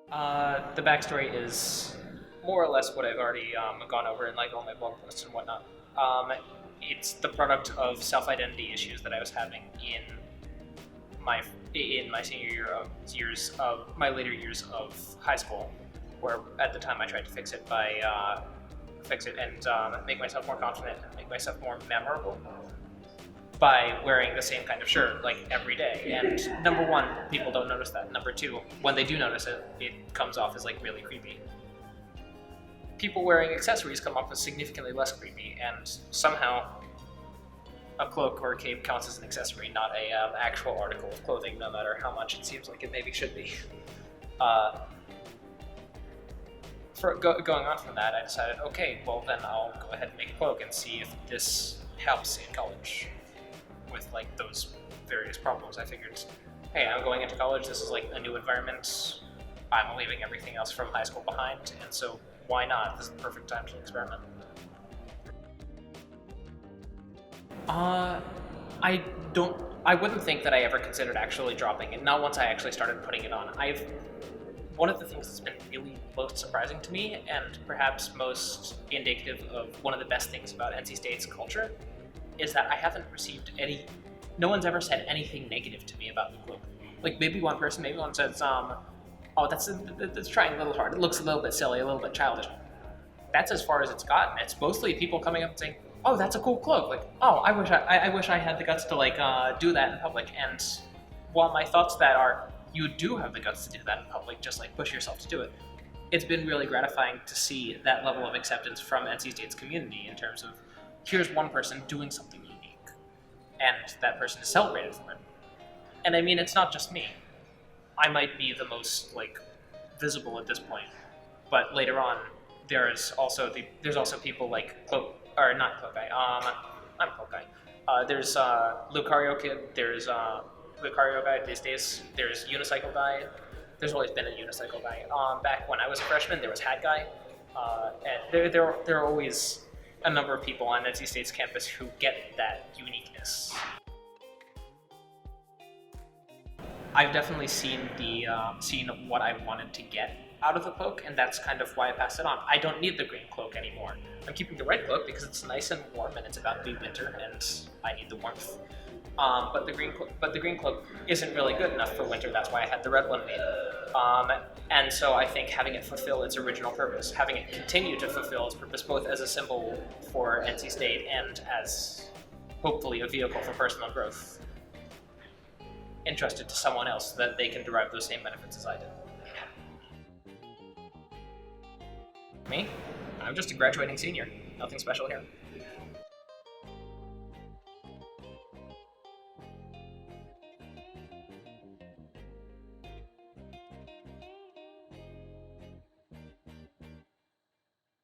The backstory is more or less what I've already gone over in like all my blog posts and whatnot. Um, it's the product of self-identity issues that I was having my in my senior years of my later years of high school, where at the time I tried to fix it and make myself more confident and make myself more memorable by wearing the same kind of shirt like every day. And number one, people don't notice that. Number two, when they do notice it, it comes off as like really creepy. People wearing accessories come off as significantly less creepy, and somehow a cloak or a cape counts as an accessory, not a actual article of clothing, no matter how much it seems like it maybe should be. Going on from that, I decided, okay, well then I'll go ahead and make a cloak and see if this helps in college with like those various problems. I figured, hey, I'm going into college, this is like a new environment, I'm leaving everything else from high school behind, and so why not? This is the perfect time to experiment. I wouldn't think that I ever considered actually dropping it, not once I actually started putting it on. One of the things that's been really most surprising to me, and perhaps most indicative of one of the best things about NC State's culture, is that I haven't received no one's ever said anything negative to me about the cloak. Like maybe one says, oh, that's trying a little hard, it looks a little bit silly, a little bit childish. That's as far as it's gotten. It's mostly people coming up and saying, oh, that's a cool cloak. Like, oh, I wish I had the guts to like do that in public. And while my thoughts that are, you do have the guts to do that in public, just like push yourself to do it. It's been really gratifying to see that level of acceptance from NC State's community in terms of, here's one person doing something unique, and that person is celebrated for it. And I mean, it's not just me. I might be the most like visible at this point, but later on, there's also people like Cloak Guy. I'm Cloak Guy. There's Lucario Kid. There's Lucario Guy these days. There's Unicycle Guy. There's always been a Unicycle Guy. Back when I was a freshman, there was Hat Guy. And there are always a number of people on NC State's campus who get that uniqueness. I've definitely seen what I wanted to get out of the cloak, and that's kind of why I passed it on. I don't need the green cloak anymore. I'm keeping the red cloak because it's nice and warm, and it's about to be winter, and I need the warmth. But the green cloak isn't really good enough for winter. That's why I had the red one made. And so I think having it fulfill its original purpose, having it continue to fulfill its purpose, both as a symbol for NC State and as hopefully a vehicle for personal growth, entrusted to someone else so that they can derive those same benefits as I did. Me? I'm just a graduating senior. Nothing special here.